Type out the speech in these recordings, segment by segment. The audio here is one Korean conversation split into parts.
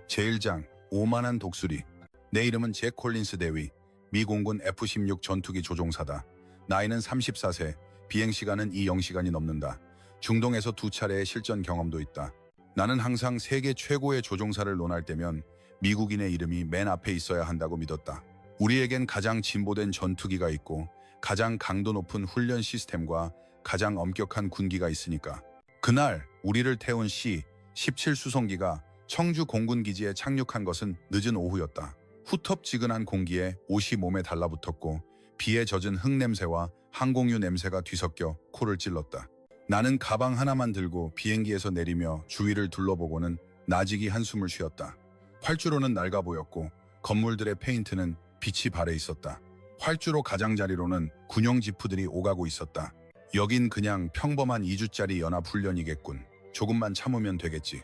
제1장 오만한 독수리. 내 이름은 잭 콜린스 대위, 미 공군 F-16 전투기 조종사다. 나이는 34세, 비행시간은 0시간이 넘는다. 중동에서 2차례의 실전 경험도 있다. 나는 항상 세계 최고의 조종사를 논할 때면 미국인의 이름이 맨 앞에 있어야 한다고 믿었다. 우리에겐 가장 진보된 전투기가 있고 가장 강도 높은 훈련 시스템과 가장 엄격한 군기가 있으니까. 그날 우리를 태운 C-17 수송기가 청주 공군기지에 착륙한 것은 늦은 오후였다. 후텁지근한 공기에 옷이 몸에 달라붙었고 비에 젖은 흙냄새와 항공유 냄새가 뒤섞여 코를 찔렀다. 나는 가방 하나만 들고 비행기에서 내리며 주위를 둘러보고는 나직이 한숨을 쉬었다. 활주로는 낡아 보였고 건물들의 페인트는 빛이 발해 있었다. 활주로 가장자리로는 군용 지프들이 오가고 있었다. 여긴 그냥 평범한 2주짜리 연합훈련이겠군. 조금만 참으면 되겠지.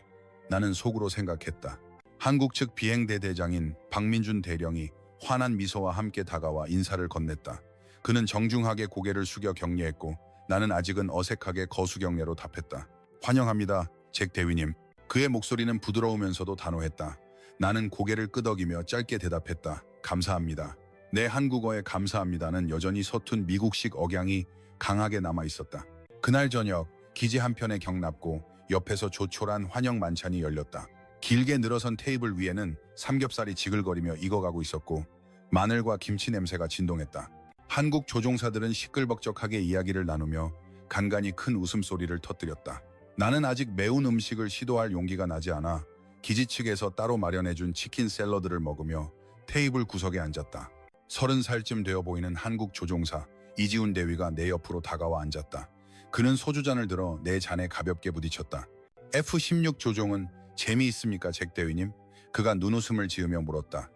나는 속으로 생각했다. 한국 측 비행대 대장인 박민준 대령이 환한 미소와 함께 다가와 인사를 건넸다. 그는 정중하게 고개를 숙여 격려했고 나는 아직은 어색하게 거수경례로 답했다. 환영합니다, 잭 대위님. 그의 목소리는 부드러우면서도 단호했다. 나는 고개를 끄덕이며 짧게 대답했다. 감사합니다. 내 한국어에 감사합니다는 여전히 서툰 미국식 억양이 강하게 남아 있었다. 그날 저녁 기지 한편에 경납고 옆에서 조촐한 환영 만찬이 열렸다. 길게 늘어선 테이블 위에는 삼겹살이 지글거리며 익어가고 있었고 마늘과 김치 냄새가 진동했다. 한국 조종사들은 시끌벅적하게 이야기를 나누며 간간히 큰 웃음소리를 터뜨렸다. 나는 아직 매운 음식을 시도할 용기가 나지 않아 기지 측에서 따로 마련해준 치킨 샐러드를 먹으며 테이블 구석에 앉았다. 30살쯤 되어 보이는 한국 조종사 이지훈 대위가 내 옆으로 다가와 앉았다. 그는 소주잔을 들어 내 잔에 가볍게 부딪혔다. F-16 조종은 재미있습니까, 잭 대위님? 그가 눈웃음을 지으며 물었다.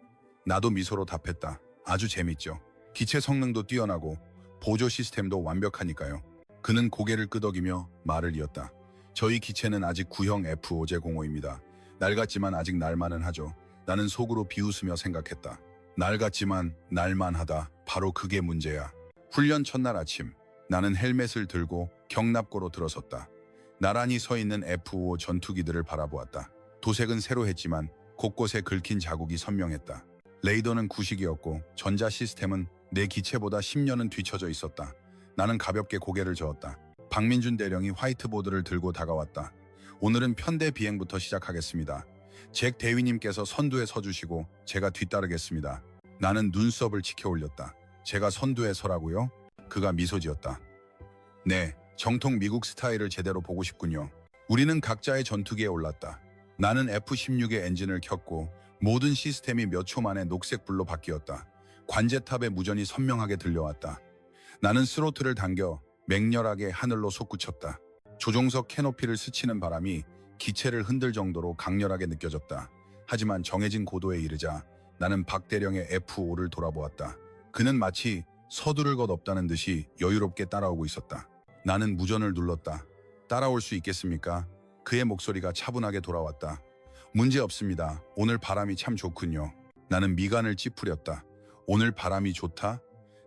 나도 미소로 답했다. 아주 재밌죠. 기체 성능도 뛰어나고 보조 시스템도 완벽하니까요. 그는 고개를 끄덕이며 말을 이었다. 저희 기체는 아직 구형 F-5제05입니다. 낡았지만 아직 날만은 하죠. 나는 속으로 비웃으며 생각했다. 낡았지만 날만하다. 바로 그게 문제야. 훈련 첫날 아침, 나는 헬멧을 들고 경납고로 들어섰다. 나란히 서 있는 F-5 전투기들을 바라보았다. 도색은 새로 했지만 곳곳에 긁힌 자국이 선명했다. 레이더는 구식이었고 전자 시스템은 내 기체보다 10년은 뒤처져 있었다. 나는 가볍게 고개를 저었다. 박민준 대령이 화이트보드를 들고 다가왔다. 오늘은 편대 비행부터 시작하겠습니다. 잭 대위님께서 선두에 서주시고 제가 뒤따르겠습니다. 나는 눈썹을 치켜 올렸다. 제가 선두에 서라고요? 그가 미소 지었다. 네, 정통 미국 스타일을 제대로 보고 싶군요. 우리는 각자의 전투기에 올랐다. 나는 F-16의 엔진을 켰고 모든 시스템이 몇 초 만에 녹색불로 바뀌었다. 관제탑의 무전이 선명하게 들려왔다. 나는 스로틀을 당겨 맹렬하게 하늘로 솟구쳤다. 조종석 캐노피를 스치는 바람이 기체를 흔들 정도로 강렬하게 느껴졌다. 하지만 정해진 고도에 이르자 나는 박 대령의 F-5를 돌아보았다. 그는 마치 서두를 것 없다는 듯이 여유롭게 따라오고 있었다. 나는 무전을 눌렀다. 따라올 수 있겠습니까? 그의 목소리가 차분하게 돌아왔다. 문제 없습니다. 오늘 바람이 참 좋군요. 나는 미간을 찌푸렸다. 오늘 바람이 좋다?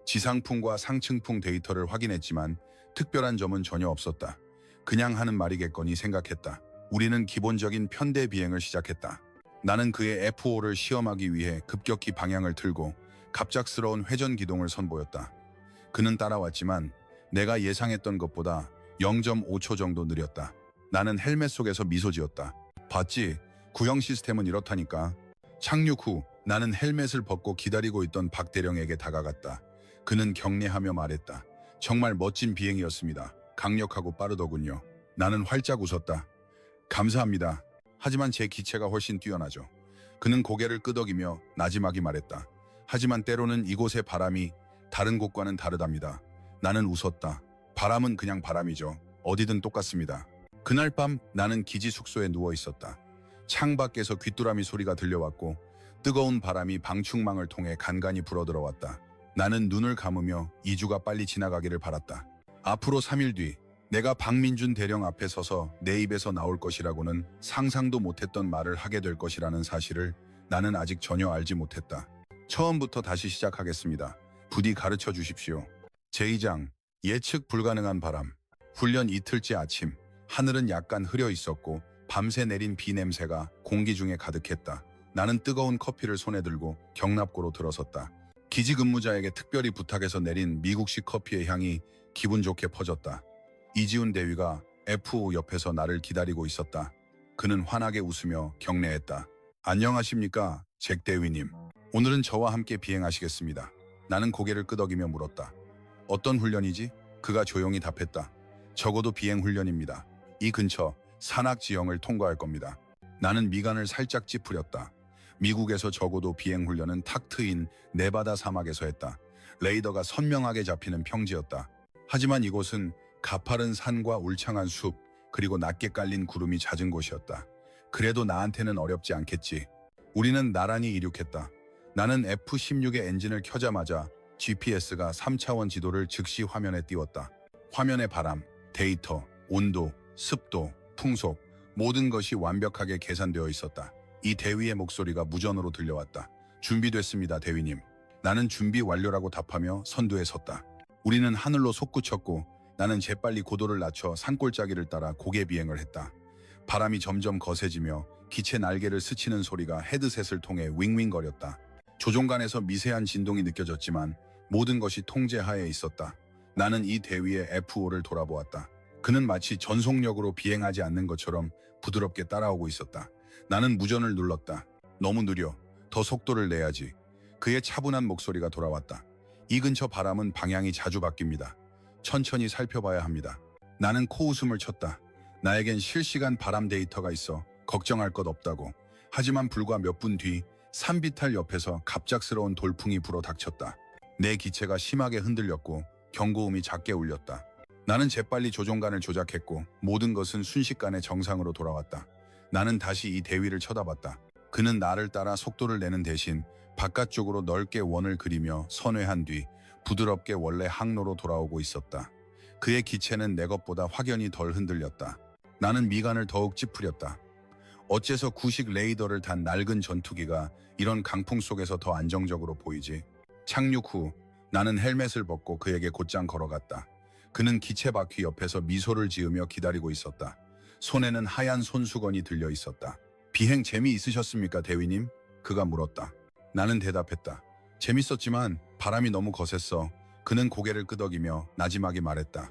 지상풍과 상층풍 데이터를 확인했지만 특별한 점은 전혀 없었다. 그냥 하는 말이겠거니 생각했다. 우리는 기본적인 편대 비행을 시작했다. 나는 그의 F-5를 시험하기 위해 급격히 방향을 틀고 갑작스러운 회전 기동을 선보였다. 그는 따라왔지만 내가 예상했던 것보다 0.5초 정도 느렸다. 나는 헬멧 속에서 미소 지었다. 봤지? 구형 시스템은 이렇다니까. 착륙 후 나는 헬멧을 벗고 기다리고 있던 박 대령에게 다가갔다. 그는 경례하며 말했다. 정말 멋진 비행이었습니다. 강력하고 빠르더군요. 나는 활짝 웃었다. 감사합니다. 하지만 제 기체가 훨씬 뛰어나죠. 그는 고개를 끄덕이며 나지막이 말했다. 하지만 때로는 이곳의 바람이 다른 곳과는 다르답니다. 나는 웃었다. 바람은 그냥 바람이죠. 어디든 똑같습니다. 그날 밤 나는 기지 숙소에 누워 있었다. 창 밖에서 귀뚜라미 소리가 들려왔고 뜨거운 바람이 방충망을 통해 간간히 불어들어왔다. 나는 눈을 감으며 2주가 빨리 지나가기를 바랐다. 앞으로 3일 뒤 내가 박민준 대령 앞에 서서 내 입에서 나올 것이라고는 상상도 못했던 말을 하게 될 것이라는 사실을 나는 아직 전혀 알지 못했다. 처음부터 다시 시작하겠습니다. 부디 가르쳐 주십시오. 제2장 예측 불가능한 바람. 훈련 이틀째 아침, 하늘은 약간 흐려 있었고 밤새 내린 비 냄새가 공기 중에 가득했다. 나는 뜨거운 커피를 손에 들고 경납고로 들어섰다. 기지 근무자에게 특별히 부탁해서 내린 미국식 커피의 향이 기분 좋게 퍼졌다. 이지훈 대위가 F5 옆에서 나를 기다리고 있었다. 그는 환하게 웃으며 경례했다. 안녕하십니까, 잭 대위님. 오늘은 저와 함께 비행하시겠습니다. 나는 고개를 끄덕이며 물었다. 어떤 훈련이지? 그가 조용히 답했다. 적어도 비행 훈련입니다. 이 근처 산악 지형을 통과할 겁니다. 나는 미간을 살짝 찌푸렸다. 미국에서 적어도 비행 훈련은 탁 트인 네바다 사막에서 했다. 레이더가 선명하게 잡히는 평지였다. 하지만 이곳은 가파른 산과 울창한 숲, 그리고 낮게 깔린 구름이 잦은 곳이었다. 그래도 나한테는 어렵지 않겠지. 우리는 나란히 이륙했다. 나는 F-16의 엔진을 켜자마자 GPS가 3차원 지도를 즉시 화면에 띄웠다. 화면의 바람, 데이터, 온도, 습도, 풍속, 모든 것이 완벽하게 계산되어 있었다. 이 대위의 목소리가 무전으로 들려왔다. 준비됐습니다, 대위님. 나는 준비 완료라고 답하며 선두에 섰다. 우리는 하늘로 솟구쳤고 나는 재빨리 고도를 낮춰 산골짜기를 따라 고개 비행을 했다. 바람이 점점 거세지며 기체 날개를 스치는 소리가 헤드셋을 통해 윙윙거렸다. 조종관에서 미세한 진동이 느껴졌지만 모든 것이 통제하에 있었다. 나는 이 대위의 F5를 돌아보았다. 그는 마치 전속력으로 비행하지 않는 것처럼 부드럽게 따라오고 있었다. 나는 무전을 눌렀다. 너무 느려. 더 속도를 내야지. 그의 차분한 목소리가 돌아왔다. 이 근처 바람은 방향이 자주 바뀝니다. 천천히 살펴봐야 합니다. 나는 코웃음을 쳤다. 나에겐 실시간 바람 데이터가 있어 걱정할 것 없다고. 하지만 불과 몇 분 뒤 산비탈 옆에서 갑작스러운 돌풍이 불어 닥쳤다. 내 기체가 심하게 흔들렸고 경고음이 작게 울렸다. 나는 재빨리 조종관을 조작했고 모든 것은 순식간에 정상으로 돌아왔다. 나는 다시 이 대위를 쳐다봤다. 그는 나를 따라 속도를 내는 대신 바깥쪽으로 넓게 원을 그리며 선회한 뒤 부드럽게 원래 항로로 돌아오고 있었다. 그의 기체는 내 것보다 확연히 덜 흔들렸다. 나는 미간을 더욱 찌푸렸다. 어째서 구식 레이더를 단 낡은 전투기가 이런 강풍 속에서 더 안정적으로 보이지? 착륙 후 나는 헬멧을 벗고 그에게 곧장 걸어갔다. 그는 기체 바퀴 옆에서 미소를 지으며 기다리고 있었다. 손에는 하얀 손수건이 들려 있었다. 비행 재미있으셨습니까, 대위님? 그가 물었다. 나는 대답했다. 재밌었지만 바람이 너무 거셌어. 그는 고개를 끄덕이며 나지막이 말했다.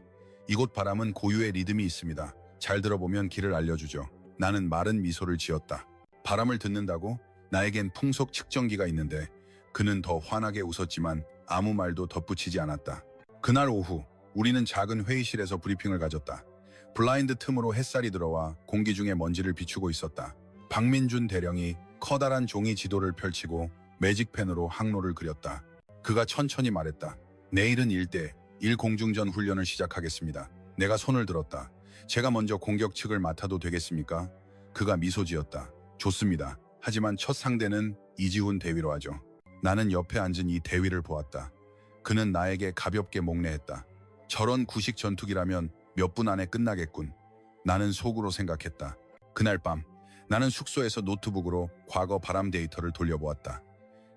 이곳 바람은 고유의 리듬이 있습니다. 잘 들어보면 길을 알려주죠. 나는 마른 미소를 지었다. 바람을 듣는다고? 나에겐 풍속 측정기가 있는데. 그는 더 환하게 웃었지만 아무 말도 덧붙이지 않았다. 그날 오후 우리는 작은 회의실에서 브리핑을 가졌다. 블라인드 틈으로 햇살이 들어와 공기 중에 먼지를 비추고 있었다. 박민준 대령이 커다란 종이 지도를 펼치고 매직펜으로 항로를 그렸다. 그가 천천히 말했다. 내일은 1대 1 공중전 훈련을 시작하겠습니다. 내가 손을 들었다. 제가 먼저 공격 측을 맡아도 되겠습니까? 그가 미소 지었다. 좋습니다. 하지만 첫 상대는 이지훈 대위로 하죠. 나는 옆에 앉은 이 대위를 보았다. 그는 나에게 가볍게 목례했다. 저런 구식 전투기라면 몇 분 안에 끝나겠군. 나는 속으로 생각했다. 그날 밤 나는 숙소에서 노트북으로 과거 바람 데이터를 돌려보았다.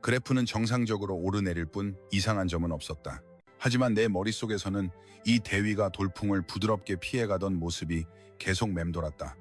그래프는 정상적으로 오르내릴 뿐 이상한 점은 없었다. 하지만 내 머릿속에서는 이 대위가 돌풍을 부드럽게 피해가던 모습이 계속 맴돌았다.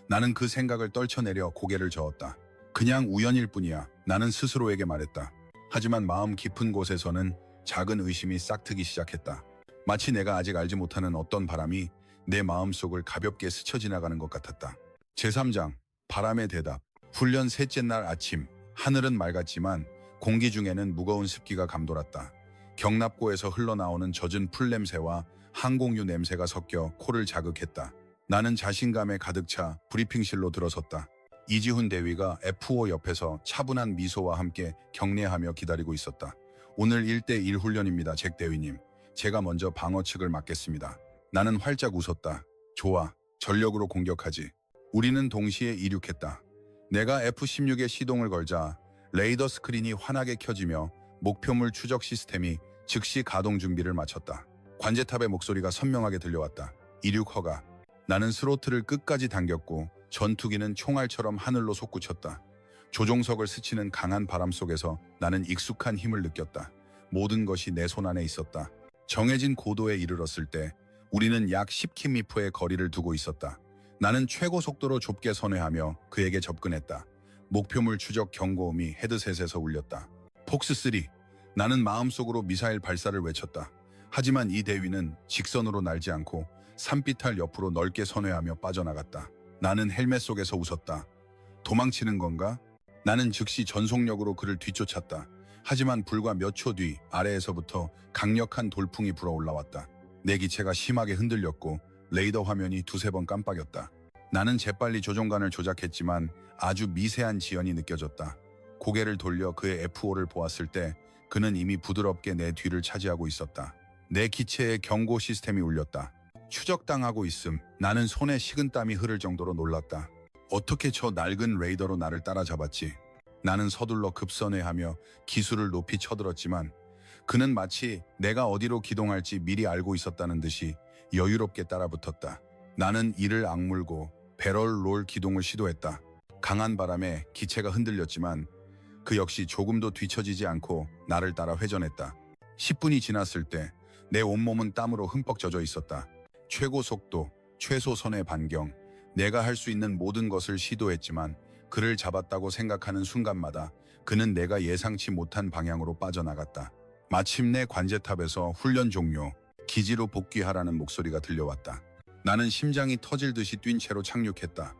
나는 그 생각을 떨쳐내려 고개를 저었다. 그냥 우연일 뿐이야. 나는 스스로에게 말했다. 하지만 마음 깊은 곳에서는 작은 의심이 싹트기 시작했다. 마치 내가 아직 알지 못하는 어떤 바람이 내 마음속을 가볍게 스쳐 지나가는 것 같았다. 제3장 바람의 대답. 훈련 셋째 날 아침 하늘은 맑았지만 공기 중에는 무거운 습기가 감돌았다. 경납고에서 흘러나오는 젖은 풀 냄새와 항공유 냄새가 섞여 코를 자극했다. 나는 자신감에 가득 차 브리핑실로 들어섰다. 이지훈 대위가 F5 옆에서 차분한 미소와 함께 경례하며 기다리고 있었다. 오늘 1대1 훈련입니다, 잭 대위님. 제가 먼저 방어 측을 맡겠습니다. 나는 활짝 웃었다. 좋아, 전력으로 공격하지. 우리는 동시에 이륙했다. 내가 F-16에 시동을 걸자 레이더 스크린이 환하게 켜지며 목표물 추적 시스템이 즉시 가동 준비를 마쳤다. 관제탑의 목소리가 선명하게 들려왔다. 이륙 허가. 나는 스로틀을 끝까지 당겼고 전투기는 총알처럼 하늘로 솟구쳤다. 조종석을 스치는 강한 바람 속에서 나는 익숙한 힘을 느꼈다. 모든 것이 내 손 안에 있었다. 정해진 고도에 이르렀을 때 우리는 약 10km의 거리를 두고 있었다. 나는 최고 속도로 좁게 선회하며 그에게 접근했다. 목표물 추적 경고음이 헤드셋에서 울렸다. 폭스3. 나는 마음속으로 미사일 발사를 외쳤다. 하지만 이 대위는 직선으로 날지 않고 산비탈 옆으로 넓게 선회하며 빠져나갔다. 나는 헬멧 속에서 웃었다. 도망치는 건가? 나는 즉시 전속력으로 그를 뒤쫓았다. 하지만 불과 몇 초 뒤 아래에서부터 강력한 돌풍이 불어올라왔다. 내 기체가 심하게 흔들렸고 레이더 화면이 두세 번 깜빡였다. 나는 재빨리 조종관을 조작했지만 아주 미세한 지연이 느껴졌다. 고개를 돌려 그의 F5를 보았을 때 그는 이미 부드럽게 내 뒤를 차지하고 있었다. 내 기체의 경고 시스템이 울렸다. 추적당하고 있음. 나는 손에 식은땀이 흐를 정도로 놀랐다. 어떻게 저 낡은 레이더로 나를 따라잡았지? 나는 서둘러 급선회하며 기술을 높이 쳐들었지만 그는 마치 내가 어디로 기동할지 미리 알고 있었다는 듯이 여유롭게 따라붙었다. 나는 이를 악물고 배럴 롤 기동을 시도했다. 강한 바람에 기체가 흔들렸지만 그 역시 조금도 뒤처지지 않고 나를 따라 회전했다. 10분이 지났을 때 내 온몸은 땀으로 흠뻑 젖어 있었다. 최고 속도, 최소 선의 반경, 내가 할 수 있는 모든 것을 시도했지만 그를 잡았다고 생각하는 순간마다 그는 내가 예상치 못한 방향으로 빠져나갔다. 마침내 관제탑에서 훈련 종료, 기지로 복귀하라는 목소리가 들려왔다. 나는 심장이 터질 듯이 뛴 채로 착륙했다.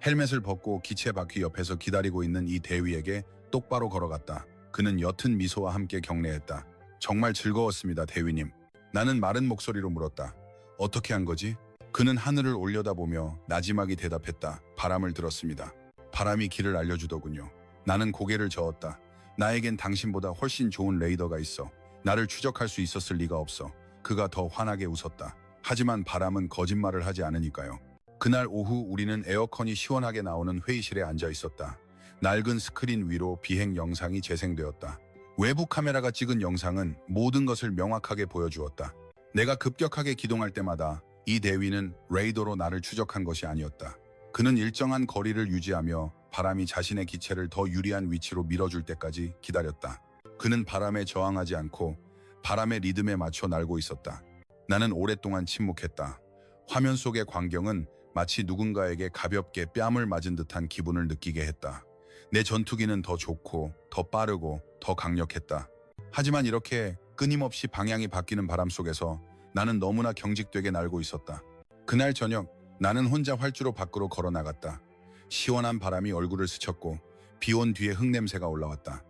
헬멧을 벗고 기체 바퀴 옆에서 기다리고 있는 이 대위에게 똑바로 걸어갔다. 그는 옅은 미소와 함께 격려했다. 정말 즐거웠습니다, 대위님. 나는 마른 목소리로 물었다. 어떻게 한 거지? 그는 하늘을 올려다보며 나지막이 대답했다. 바람을 들었습니다. 바람이 길을 알려주더군요. 나는 고개를 저었다. 나에겐 당신보다 훨씬 좋은 레이더가 있어. 나를 추적할 수 있었을 리가 없어. 그가 더 환하게 웃었다. 하지만 바람은 거짓말을 하지 않으니까요. 그날 오후 우리는 에어컨이 시원하게 나오는 회의실에 앉아 있었다. 낡은 스크린 위로 비행 영상이 재생되었다. 외부 카메라가 찍은 영상은 모든 것을 명확하게 보여주었다. 내가 급격하게 기동할 때마다 이 대위는 레이더로 나를 추적한 것이 아니었다. 그는 일정한 거리를 유지하며 바람이 자신의 기체를 더 유리한 위치로 밀어줄 때까지 기다렸다. 그는 바람에 저항하지 않고 바람의 리듬에 맞춰 날고 있었다. 나는 오랫동안 침묵했다. 화면 속의 광경은 마치 누군가에게 가볍게 뺨을 맞은 듯한 기분을 느끼게 했다. 내 전투기는 더 좋고 더 빠르고 더 강력했다. 하지만 이렇게 끊임없이 방향이 바뀌는 바람 속에서 나는 너무나 경직되게 날고 있었다. 그날 저녁 나는 혼자 활주로 밖으로 걸어 나갔다. 시원한 바람이 얼굴을 스쳤고 비온 뒤에 흙냄새가 올라왔다.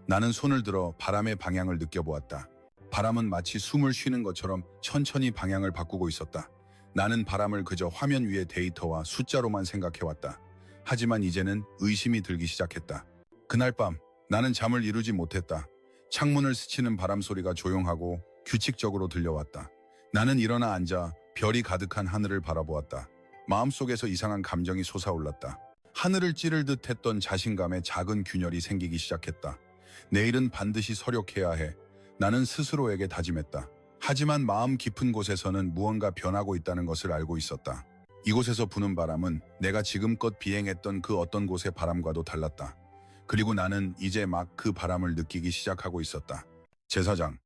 나는 손을 들어 바람의 방향을 느껴보았다. 바람은 마치 숨을 쉬는 것처럼 천천히 방향을 바꾸고 있었다. 나는 바람을 그저 화면 위의 데이터와 숫자로만 생각해왔다. 하지만 이제는 의심이 들기 시작했다. 그날 밤 나는 잠을 이루지 못했다. 창문을 스치는 바람 소리가 조용하고 규칙적으로 들려왔다. 나는 일어나 앉아 별이 가득한 하늘을 바라보았다. 마음속에서 이상한 감정이 솟아올랐다. 하늘을 찌를 듯 했던 자신감에 작은 균열이 생기기 시작했다. 내일은 반드시 서력해야 해. 나는 스스로에게 다짐했다. 하지만 마음 깊은 곳에서는 무언가 변하고 있다는 것을 알고 있었다. 이곳에서 부는 바람은 내가 지금껏 비행했던 그 어떤 곳의 바람과도 달랐다. 그리고 나는 이제 막 그 바람을 느끼기 시작하고 있었다. 제사장,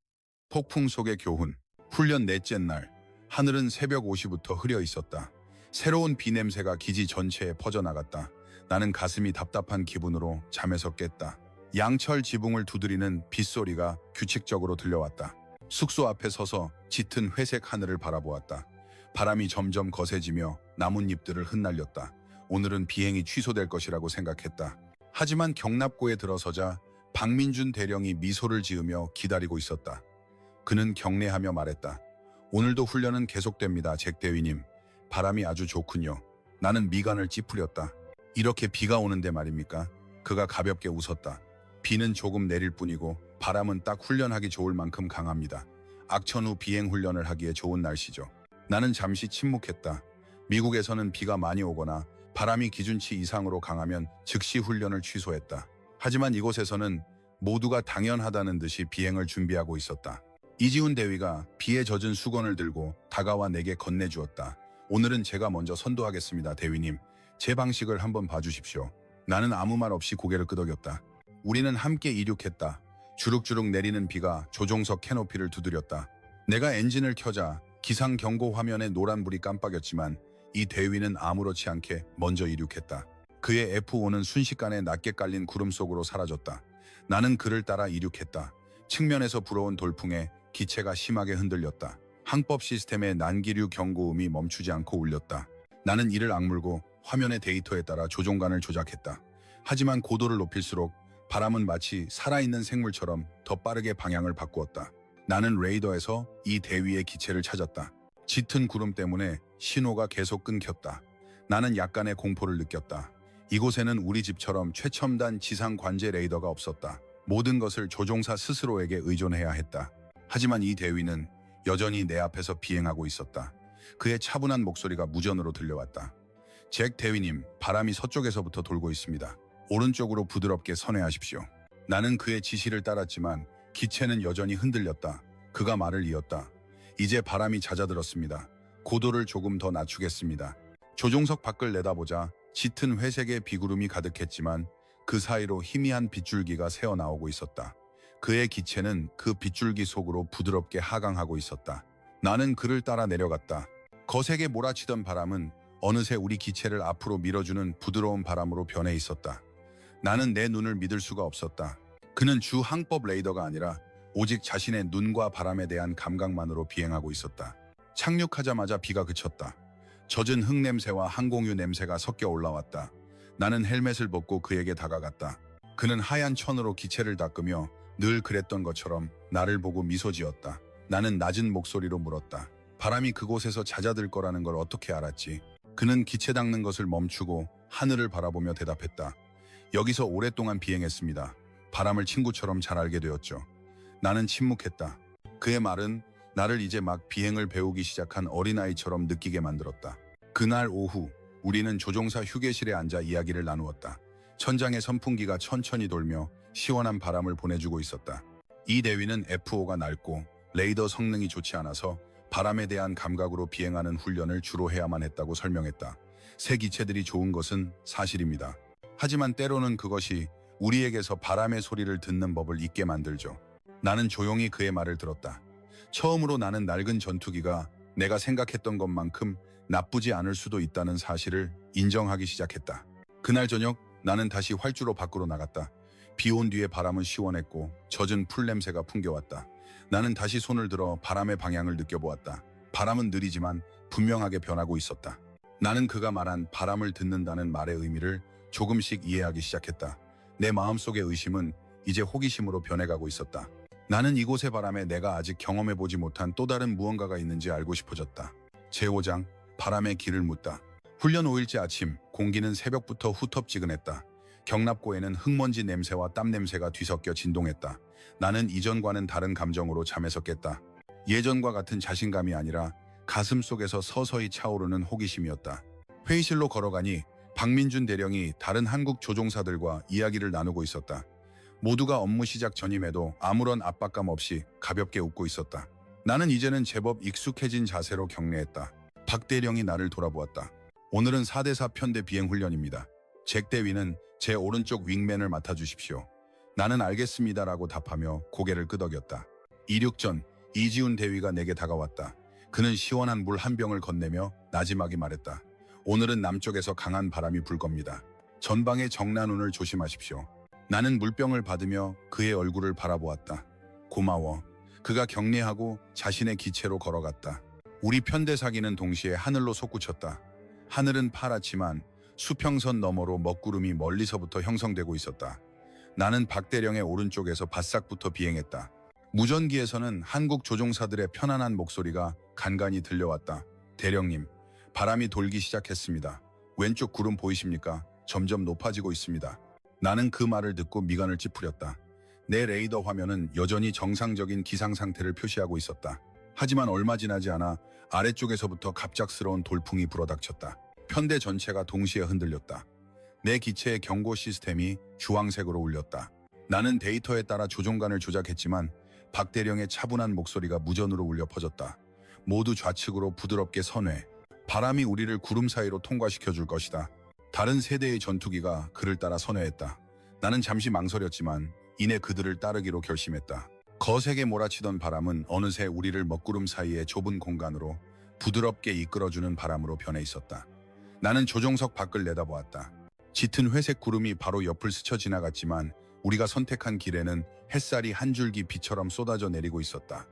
폭풍 속의 교훈, 훈련 넷째 날, 하늘은 새벽 5시부터 흐려 있었다. 새로운 비 냄새가 기지 전체에 퍼져나갔다. 나는 가슴이 답답한 기분으로 잠에서 깼다. 양철 지붕을 두드리는 빗소리가 규칙적으로 들려왔다. 숙소 앞에 서서 짙은 회색 하늘을 바라보았다. 바람이 점점 거세지며 나뭇잎들을 흩날렸다. 오늘은 비행이 취소될 것이라고 생각했다. 하지만 경납고에 들어서자 박민준 대령이 미소를 지으며 기다리고 있었다. 그는 경례하며 말했다. 오늘도 훈련은 계속됩니다, 잭 대위님. 바람이 아주 좋군요. 나는 미간을 찌푸렸다. 이렇게 비가 오는데 말입니까? 그가 가볍게 웃었다. 비는 조금 내릴 뿐이고 바람은 딱 훈련하기 좋을 만큼 강합니다. 악천 후 비행 훈련을 하기에 좋은 날씨죠. 나는 잠시 침묵했다. 미국에서는 비가 많이 오거나 바람이 기준치 이상으로 강하면 즉시 훈련을 취소했다. 하지만 이곳에서는 모두가 당연하다는 듯이 비행을 준비하고 있었다. 이지훈 대위가 비에 젖은 수건을 들고 다가와 내게 건네주었다. 오늘은 제가 먼저 선도하겠습니다, 대위님. 제 방식을 한번 봐주십시오. 나는 아무 말 없이 고개를 끄덕였다. 우리는 함께 이륙했다. 주룩주룩 내리는 비가 조종석 캐노피를 두드렸다. 내가 엔진을 켜자 기상 경고 화면에 노란불이 깜빡였지만 이 대위는 아무렇지 않게 먼저 이륙했다. 그의 F5는 순식간에 낮게 깔린 구름 속으로 사라졌다. 나는 그를 따라 이륙했다. 측면에서 불어온 돌풍에 기체가 심하게 흔들렸다. 항법 시스템의 난기류 경고음이 멈추지 않고 울렸다. 나는 이를 악물고 화면의 데이터에 따라 조종간을 조작했다. 하지만 고도를 높일수록 바람은 마치 살아있는 생물처럼 더 빠르게 방향을 바꾸었다. 나는 레이더에서 이 대위의 기체를 찾았다. 짙은 구름 때문에 신호가 계속 끊겼다. 나는 약간의 공포를 느꼈다. 이곳에는 우리 집처럼 최첨단 지상 관제 레이더가 없었다. 모든 것을 조종사 스스로에게 의존해야 했다. 하지만 이 대위는 여전히 내 앞에서 비행하고 있었다. 그의 차분한 목소리가 무전으로 들려왔다. 잭 대위님, 바람이 서쪽에서부터 돌고 있습니다. 오른쪽으로 부드럽게 선회하십시오. 나는 그의 지시를 따랐지만 기체는 여전히 흔들렸다. 그가 말을 이었다. 이제 바람이 잦아들었습니다. 고도를 조금 더 낮추겠습니다. 조종석 밖을 내다보자 짙은 회색의 비구름이 가득했지만 그 사이로 희미한 빗줄기가 새어나오고 있었다. 그의 기체는 그 빗줄기 속으로 부드럽게 하강하고 있었다. 나는 그를 따라 내려갔다. 거세게 몰아치던 바람은 어느새 우리 기체를 앞으로 밀어주는 부드러운 바람으로 변해 있었다. 나는 내 눈을 믿을 수가 없었다. 그는 주 항법 레이더가 아니라 오직 자신의 눈과 바람에 대한 감각만으로 비행하고 있었다. 착륙하자마자 비가 그쳤다. 젖은 흙냄새와 항공유 냄새가 섞여 올라왔다. 나는 헬멧을 벗고 그에게 다가갔다. 그는 하얀 천으로 기체를 닦으며 늘 그랬던 것처럼 나를 보고 미소 지었다. 나는 낮은 목소리로 물었다. 바람이 그곳에서 잦아들 거라는 걸 어떻게 알았지? 그는 기체 닦는 것을 멈추고 하늘을 바라보며 대답했다. 여기서 오랫동안 비행했습니다. 바람을 친구처럼 잘 알게 되었죠. 나는 침묵했다. 그의 말은 나를 이제 막 비행을 배우기 시작한 어린아이처럼 느끼게 만들었다. 그날 오후 우리는 조종사 휴게실에 앉아 이야기를 나누었다. 천장의 선풍기가 천천히 돌며 시원한 바람을 보내주고 있었다. 이 대위는 F5가 낡고 레이더 성능이 좋지 않아서 바람에 대한 감각으로 비행하는 훈련을 주로 해야만 했다고 설명했다. 새 기체들이 좋은 것은 사실입니다. 하지만 때로는 그것이 우리에게서 바람의 소리를 듣는 법을 잊게 만들죠. 나는 조용히 그의 말을 들었다. 처음으로 나는 낡은 전투기가 내가 생각했던 것만큼 나쁘지 않을 수도 있다는 사실을 인정하기 시작했다. 그날 저녁 나는 다시 활주로 밖으로 나갔다. 비 온 뒤에 바람은 시원했고 젖은 풀 냄새가 풍겨왔다. 나는 다시 손을 들어 바람의 방향을 느껴보았다. 바람은 느리지만 분명하게 변하고 있었다. 나는 그가 말한 바람을 듣는다는 말의 의미를 조금씩 이해하기 시작했다. 내 마음속의 의심은 이제 호기심으로 변해가고 있었다. 나는 이곳의 바람에 내가 아직 경험해보지 못한 또 다른 무언가가 있는지 알고 싶어졌다. 제5장, 바람의 길을 묻다. 훈련 5일째 아침, 공기는 새벽부터 후텁지근했다. 경납고에는 흙먼지 냄새와 땀 냄새가 뒤섞여 진동했다. 나는 이전과는 다른 감정으로 잠에서 깼다. 예전과 같은 자신감이 아니라 가슴 속에서 서서히 차오르는 호기심이었다. 회의실로 걸어가니 박민준 대령이 다른 한국 조종사들과 이야기를 나누고 있었다. 모두가 업무 시작 전임에도 아무런 압박감 없이 가볍게 웃고 있었다. 나는 이제는 제법 익숙해진 자세로 격려했다. 박 대령이 나를 돌아보았다. 오늘은 4대4 편대 비행 훈련입니다. 잭 대위는 제 오른쪽 윙맨을 맡아주십시오. 나는 알겠습니다라고 답하며 고개를 끄덕였다. 이륙 전 이지훈 대위가 내게 다가왔다. 그는 시원한 물 한 병을 건네며 나지막이 말했다. 오늘은 남쪽에서 강한 바람이 불 겁니다. 전방의 정난운을 조심하십시오. 나는 물병을 받으며 그의 얼굴을 바라보았다. 고마워. 그가 격려하고 자신의 기체로 걸어갔다. 우리 편대사기는 동시에 하늘로 솟구쳤다. 하늘은 파랗지만 수평선 너머로 먹구름이 멀리서부터 형성되고 있었다. 나는 박대령의 오른쪽에서 바싹부터 비행했다. 무전기에서는 한국 조종사들의 편안한 목소리가 간간히 들려왔다. 대령님, 바람이 돌기 시작했습니다. 왼쪽 구름 보이십니까? 점점 높아지고 있습니다. 나는 그 말을 듣고 미간을 찌푸렸다. 내 레이더 화면은 여전히 정상적인 기상 상태를 표시하고 있었다. 하지만 얼마 지나지 않아 아래쪽에서부터 갑작스러운 돌풍이 불어닥쳤다. 편대 전체가 동시에 흔들렸다. 내 기체의 경고 시스템이 주황색으로 울렸다. 나는 데이터에 따라 조종간을 조작했지만 박대령의 차분한 목소리가 무전으로 울려 퍼졌다. 모두 좌측으로 부드럽게 선회. 바람이 우리를 구름 사이로 통과시켜 줄 것이다. 다른 세대의 전투기가 그를 따라 선회했다. 나는 잠시 망설였지만 이내 그들을 따르기로 결심했다. 거세게 몰아치던 바람은 어느새 우리를 먹구름 사이의 좁은 공간으로 부드럽게 이끌어주는 바람으로 변해 있었다. 나는 조종석 밖을 내다보았다. 짙은 회색 구름이 바로 옆을 스쳐 지나갔지만 우리가 선택한 길에는 햇살이 한 줄기 비처럼 쏟아져 내리고 있었다.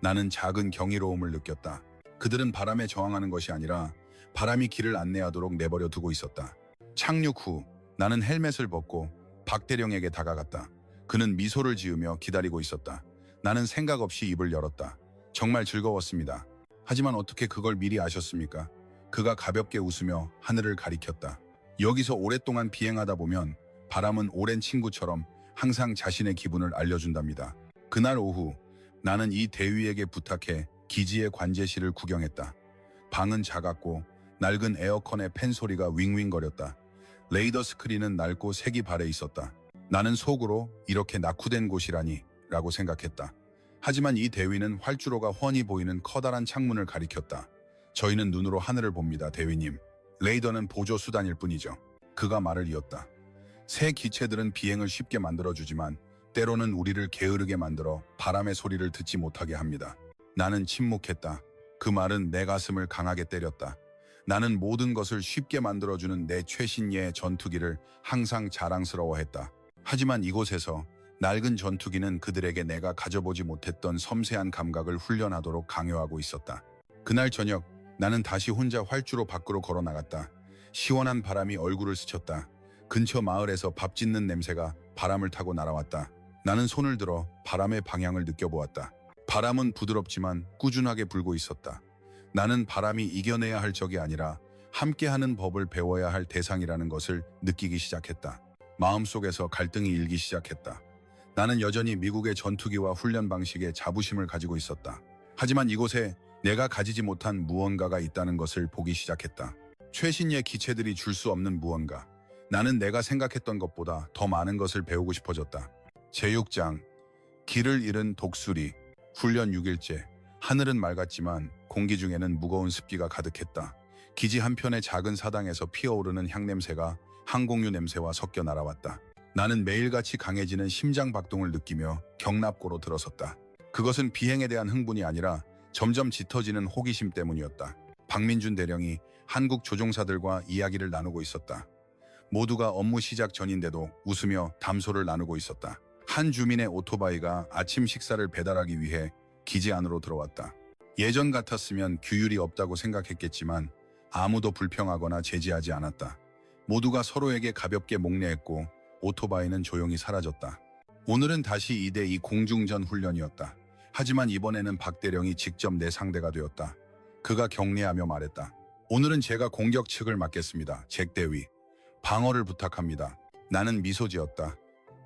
나는 작은 경이로움을 느꼈다. 그들은 바람에 저항하는 것이 아니라 바람이 길을 안내하도록 내버려 두고 있었다. 착륙 후 나는 헬멧을 벗고 박대령에게 다가갔다. 그는 미소를 지으며 기다리고 있었다. 나는 생각 없이 입을 열었다. 정말 즐거웠습니다. 하지만 어떻게 그걸 미리 아셨습니까? 그가 가볍게 웃으며 하늘을 가리켰다. 여기서 오랫동안 비행하다 보면 바람은 오랜 친구처럼 항상 자신의 기분을 알려준답니다. 그날 오후 나는 이 대위에게 부탁해 기지의 관제실을 구경했다. 방은 작았고 낡은 에어컨의 팬 소리가 윙윙거렸다. 레이더 스크린은 낡고 색이 발해 있었다. 나는 속으로 이렇게 낙후된 곳이라니 라고 생각했다. 하지만 이 대위는 활주로가 훤히 보이는 커다란 창문을 가리켰다. 저희는 눈으로 하늘을 봅니다, 대위님. 레이더는 보조 수단일 뿐이죠. 그가 말을 이었다. 새 기체들은 비행을 쉽게 만들어주지만 때로는 우리를 게으르게 만들어 바람의 소리를 듣지 못하게 합니다. 나는 침묵했다. 그 말은 내 가슴을 강하게 때렸다. 나는 모든 것을 쉽게 만들어주는 내 최신의 전투기를 항상 자랑스러워했다. 하지만 이곳에서 낡은 전투기는 그들에게 내가 가져보지 못했던 섬세한 감각을 훈련하도록 강요하고 있었다. 그날 저녁 나는 다시 혼자 활주로 밖으로 걸어 나갔다. 시원한 바람이 얼굴을 스쳤다. 근처 마을에서 밥 짓는 냄새가 바람을 타고 날아왔다. 나는 손을 들어 바람의 방향을 느껴보았다. 바람은 부드럽지만 꾸준하게 불고 있었다. 나는 바람이 이겨내야 할 적이 아니라 함께하는 법을 배워야 할 대상이라는 것을 느끼기 시작했다. 마음속에서 갈등이 일기 시작했다. 나는 여전히 미국의 전투기와 훈련 방식에 자부심을 가지고 있었다. 하지만 이곳에 내가 가지지 못한 무언가가 있다는 것을 보기 시작했다. 최신의 기체들이 줄 수 없는 무언가. 나는 내가 생각했던 것보다 더 많은 것을 배우고 싶어졌다. 제6장, 길을 잃은 독수리. 훈련 6일째. 하늘은 맑았지만 공기 중에는 무거운 습기가 가득했다. 기지 한편의 작은 사당에서 피어오르는 향냄새가 항공유 냄새와 섞여 날아왔다. 나는 매일같이 강해지는 심장 박동을 느끼며 경납고로 들어섰다. 그것은 비행에 대한 흥분이 아니라 점점 짙어지는 호기심 때문이었다. 박민준 대령이 한국 조종사들과 이야기를 나누고 있었다. 모두가 업무 시작 전인데도 웃으며 담소를 나누고 있었다. 한 주민의 오토바이가 아침 식사를 배달하기 위해 기지 안으로 들어왔다. 예전 같았으면 규율이 없다고 생각했겠지만 아무도 불평하거나 제지하지 않았다. 모두가 서로에게 가볍게 목례했고 오토바이는 조용히 사라졌다. 오늘은 다시 2대2 공중전 훈련이었다. 하지만 이번에는 박 대령이 직접 내 상대가 되었다. 그가 격려하며 말했다. 오늘은 제가 공격 측을 맡겠습니다. 잭 대위. 방어를 부탁합니다. 나는 미소 지었다.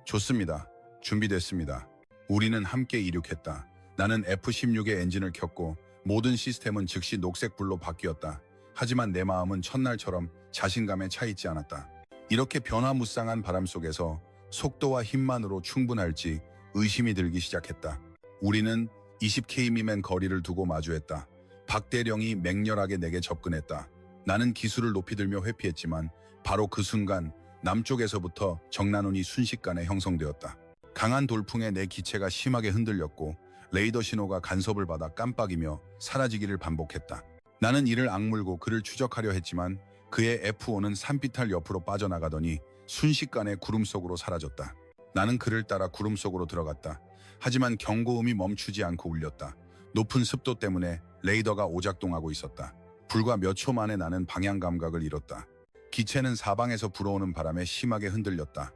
좋습니다. 준비됐습니다. 우리는 함께 이륙했다. 나는 F-16의 엔진을 켰고 모든 시스템은 즉시 녹색불로 바뀌었다. 하지만 내 마음은 첫날처럼 자신감에 차 있지 않았다. 이렇게 변화무쌍한 바람 속에서 속도와 힘만으로 충분할지 의심이 들기 시작했다. 우리는 20km면 거리를 두고 마주했다. 박 대령이 맹렬하게 내게 접근했다. 나는 기술을 높이 들며 회피했지만 바로 그 순간 남쪽에서부터 정난운이 순식간에 형성되었다. 강한 돌풍에 내 기체가 심하게 흔들렸고 레이더 신호가 간섭을 받아 깜빡이며 사라지기를 반복했다. 나는 이를 악물고 그를 추적하려 했지만 그의 F5는 산비탈 옆으로 빠져나가더니 순식간에 구름 속으로 사라졌다. 나는 그를 따라 구름 속으로 들어갔다. 하지만 경고음이 멈추지 않고 울렸다. 높은 습도 때문에 레이더가 오작동하고 있었다. 불과 몇 초 만에 나는 방향 감각을 잃었다. 기체는 사방에서 불어오는 바람에 심하게 흔들렸다.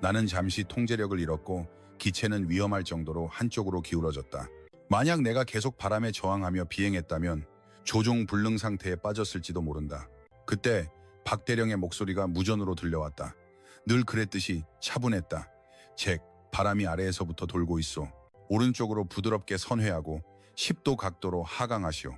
나는 잠시 통제력을 잃었고 기체는 위험할 정도로 한쪽으로 기울어졌다. 만약 내가 계속 바람에 저항하며 비행했다면 조종 불능 상태에 빠졌을지도 모른다. 그때 박 대령의 목소리가 무전으로 들려왔다. 늘 그랬듯이 차분했다. 잭, 바람이 아래에서부터 돌고 있어. 오른쪽으로 부드럽게 선회하고 10도 각도로 하강하시오.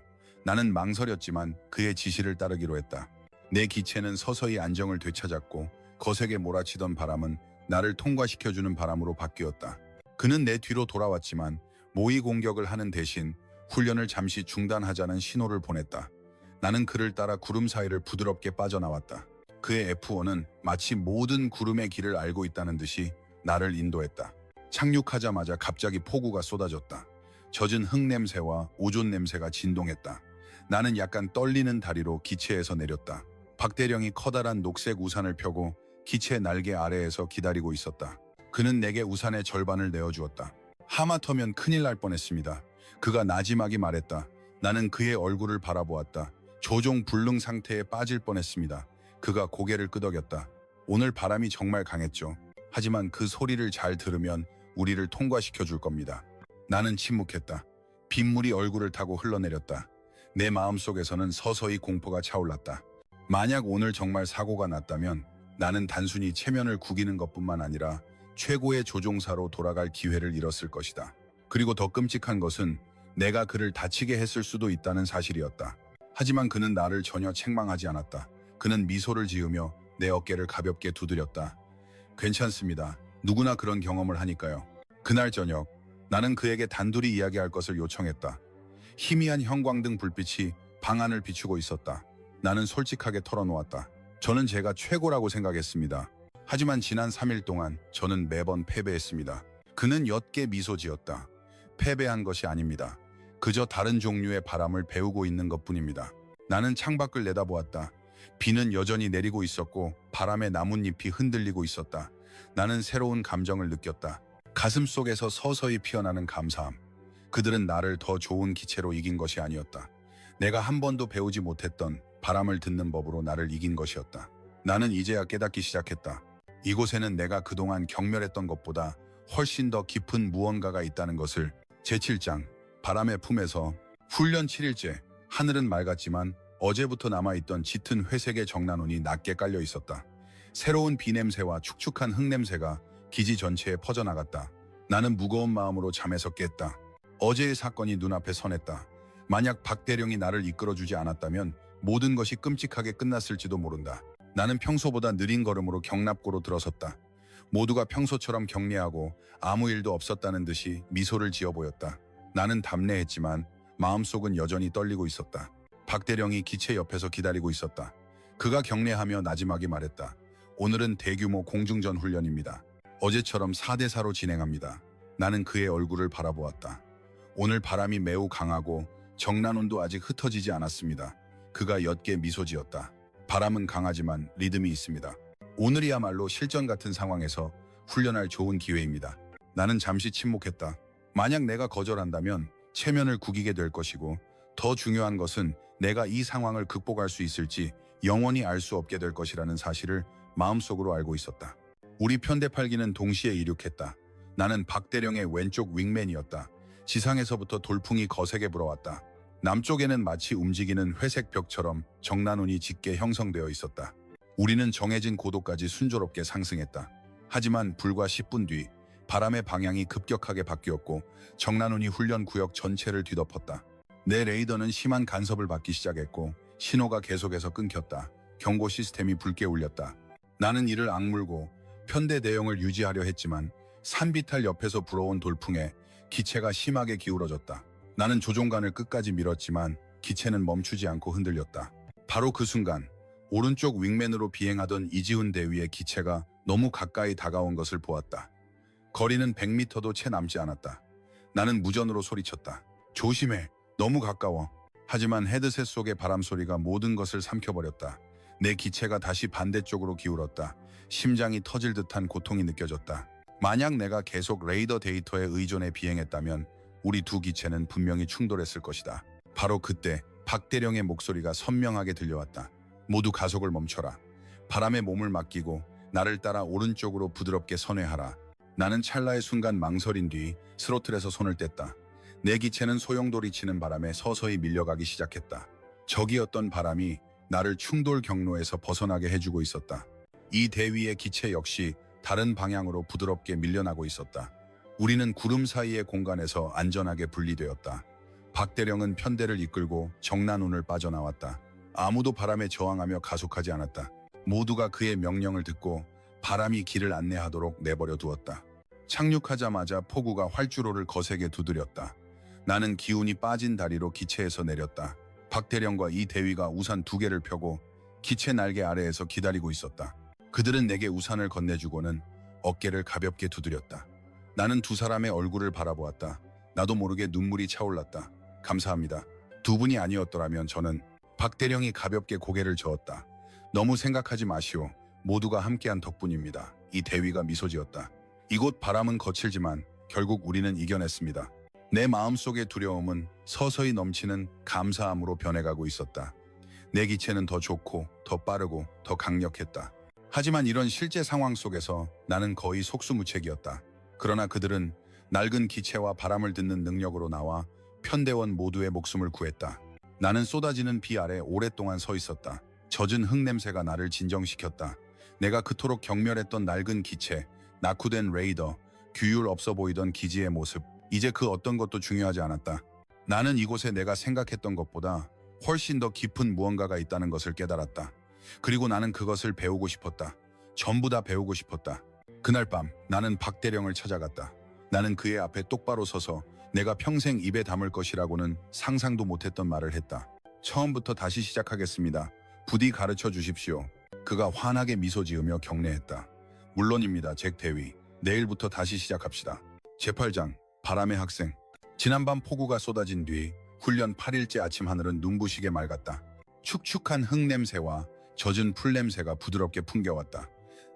나는 망설였지만 그의 지시를 따르기로 했다. 내 기체는 서서히 안정을 되찾았고 거세게 몰아치던 바람은 나를 통과시켜주는 바람으로 바뀌었다. 그는 내 뒤로 돌아왔지만 모의 공격을 하는 대신 훈련을 잠시 중단하자는 신호를 보냈다. 나는 그를 따라 구름 사이를 부드럽게 빠져나왔다. 그의 F1은 마치 모든 구름의 길을 알고 있다는 듯이 나를 인도했다. 착륙하자마자 갑자기 폭우가 쏟아졌다. 젖은 흙냄새와 오존 냄새가 진동했다. 나는 약간 떨리는 다리로 기체에서 내렸다. 박대령이 커다란 녹색 우산을 펴고 기체 날개 아래에서 기다리고 있었다. 그는 내게 우산의 절반을 내어주었다. 하마터면 큰일 날 뻔했습니다. 그가 나지막이 말했다. 나는 그의 얼굴을 바라보았다. 조종 불능 상태에 빠질 뻔했습니다. 그가 고개를 끄덕였다. 오늘 바람이 정말 강했죠. 하지만 그 소리를 잘 들으면 우리를 통과시켜 줄 겁니다. 나는 침묵했다. 빗물이 얼굴을 타고 흘러내렸다. 내 마음속에서는 서서히 공포가 차올랐다. 만약 오늘 정말 사고가 났다면 나는 단순히 체면을 구기는 것뿐만 아니라 최고의 조종사로 돌아갈 기회를 잃었을 것이다. 그리고 더 끔찍한 것은 내가 그를 다치게 했을 수도 있다는 사실이었다. 하지만 그는 나를 전혀 책망하지 않았다. 그는 미소를 지으며 내 어깨를 가볍게 두드렸다. 괜찮습니다. 누구나 그런 경험을 하니까요. 그날 저녁 나는 그에게 단둘이 이야기할 것을 요청했다. 희미한 형광등 불빛이 방 안을 비추고 있었다. 나는 솔직하게 털어놓았다. 저는 제가 최고라고 생각했습니다. 하지만 지난 3일 동안 저는 매번 패배했습니다. 그는 옅게 미소 지었다. 패배한 것이 아닙니다. 그저 다른 종류의 바람을 배우고 있는 것뿐입니다. 나는 창밖을 내다보았다. 비는 여전히 내리고 있었고 바람에 나뭇잎이 흔들리고 있었다. 나는 새로운 감정을 느꼈다. 가슴 속에서 서서히 피어나는 감사함. 그들은 나를 더 좋은 기체로 이긴 것이 아니었다. 내가 한 번도 배우지 못했던 바람을 듣는 법으로 나를 이긴 것이었다. 나는 이제야 깨닫기 시작했다. 이곳에는 내가 그동안 경멸했던 것보다 훨씬 더 깊은 무언가가 있다는 것을. 제7장 바람의 품에서 훈련 7일째 하늘은 맑았지만 어제부터 남아있던 짙은 회색의 정난운이 낮게 깔려 있었다. 새로운 비 냄새와 축축한 흙 냄새가 기지 전체에 퍼져나갔다. 나는 무거운 마음으로 잠에서 깼다. 어제의 사건이 눈앞에 선했다. 만약 박대령이 나를 이끌어주지 않았다면 모든 것이 끔찍하게 끝났을지도 모른다. 나는 평소보다 느린 걸음으로 경납고로 들어섰다. 모두가 평소처럼 경례하고 아무 일도 없었다는 듯이 미소를 지어 보였다. 나는 담례했지만 마음속은 여전히 떨리고 있었다. 박대령이 기체 옆에서 기다리고 있었다. 그가 경례하며 나지막이 말했다. 오늘은 대규모 공중전 훈련입니다. 어제처럼 4대4로 진행합니다. 나는 그의 얼굴을 바라보았다. 오늘 바람이 매우 강하고 정난운도 아직 흩어지지 않았습니다. 그가 옅게 미소 지었다. 바람은 강하지만 리듬이 있습니다. 오늘이야말로 실전 같은 상황에서 훈련할 좋은 기회입니다. 나는 잠시 침묵했다. 만약 내가 거절한다면 체면을 구기게 될 것이고 더 중요한 것은 내가 이 상황을 극복할 수 있을지 영원히 알 수 없게 될 것이라는 사실을 마음속으로 알고 있었다. 우리 편대팔기는 동시에 이륙했다. 나는 박대령의 왼쪽 윙맨이었다. 지상에서부터 돌풍이 거세게 불어왔다. 남쪽에는 마치 움직이는 회색 벽처럼 정난운이 짙게 형성되어 있었다. 우리는 정해진 고도까지 순조롭게 상승했다. 하지만 불과 10분 뒤 바람의 방향이 급격하게 바뀌었고 정난운이 훈련 구역 전체를 뒤덮었다. 내 레이더는 심한 간섭을 받기 시작했고 신호가 계속해서 끊겼다. 경고 시스템이 붉게 울렸다. 나는 이를 악물고 편대 내용을 유지하려 했지만 산비탈 옆에서 불어온 돌풍에 기체가 심하게 기울어졌다. 나는 조종관을 끝까지 밀었지만 기체는 멈추지 않고 흔들렸다. 바로 그 순간 오른쪽 윙맨으로 비행하던 이지훈 대위의 기체가 너무 가까이 다가온 것을 보았다. 거리는 100m도 채 남지 않았다. 나는 무전으로 소리쳤다. 조심해. 너무 가까워. 하지만 헤드셋 속의 바람 소리가 모든 것을 삼켜버렸다. 내 기체가 다시 반대쪽으로 기울었다. 심장이 터질 듯한 고통이 느껴졌다. 만약 내가 계속 레이더 데이터에 의존해 비행했다면 우리 두 기체는 분명히 충돌했을 것이다. 바로 그때 박대령의 목소리가 선명하게 들려왔다. 모두 가속을 멈춰라. 바람에 몸을 맡기고 나를 따라 오른쪽으로 부드럽게 선회하라. 나는 찰나의 순간 망설인 뒤 스로틀에서 손을 뗐다. 내 기체는 소용돌이 치는 바람에 서서히 밀려가기 시작했다. 적이었던 바람이 나를 충돌 경로에서 벗어나게 해주고 있었다. 이 대위의 기체 역시 다른 방향으로 부드럽게 밀려나고 있었다. 우리는 구름 사이의 공간에서 안전하게 분리되었다. 박대령은 편대를 이끌고 정난운을 빠져나왔다. 아무도 바람에 저항하며 가속하지 않았다. 모두가 그의 명령을 듣고 바람이 길을 안내하도록 내버려 두었다. 착륙하자마자 폭우가 활주로를 거세게 두드렸다. 나는 기운이 빠진 다리로 기체에서 내렸다. 박대령과 이 대위가 우산 2개를 펴고 기체 날개 아래에서 기다리고 있었다. 그들은 내게 우산을 건네주고는 어깨를 가볍게 두드렸다. 나는 두 사람의 얼굴을 바라보았다. 나도 모르게 눈물이 차올랐다. 감사합니다. 두 분이 아니었더라면 저는. 박대령이 가볍게 고개를 저었다. 너무 생각하지 마시오. 모두가 함께한 덕분입니다. 이 대위가 미소 지었다. 이곳 바람은 거칠지만 결국 우리는 이겨냈습니다. 내 마음속의 두려움은 서서히 넘치는 감사함으로 변해가고 있었다. 내 기체는 더 좋고 더 빠르고 더 강력했다. 하지만 이런 실제 상황 속에서 나는 거의 속수무책이었다. 그러나 그들은 낡은 기체와 바람을 듣는 능력으로 나와 편대원 모두의 목숨을 구했다. 나는 쏟아지는 비 아래 오랫동안 서 있었다. 젖은 흙냄새가 나를 진정시켰다. 내가 그토록 경멸했던 낡은 기체, 낙후된 레이더, 규율 없어 보이던 기지의 모습, 이제 그 어떤 것도 중요하지 않았다. 나는 이곳에 내가 생각했던 것보다 훨씬 더 깊은 무언가가 있다는 것을 깨달았다. 그리고 나는 그것을 배우고 싶었다. 전부 다 배우고 싶었다. 그날 밤 나는 박대령을 찾아갔다. 나는 그의 앞에 똑바로 서서 내가 평생 입에 담을 것이라고는 상상도 못했던 말을 했다. 처음부터 다시 시작하겠습니다. 부디 가르쳐 주십시오. 그가 환하게 미소 지으며 격려했다. 물론입니다, 잭 대위. 내일부터 다시 시작합시다. 제8장 바람의 학생. 지난밤 폭우가 쏟아진 뒤 훈련 8일째 아침 하늘은 눈부시게 맑았다. 축축한 흙 냄새와 젖은 풀 냄새가 부드럽게 풍겨왔다.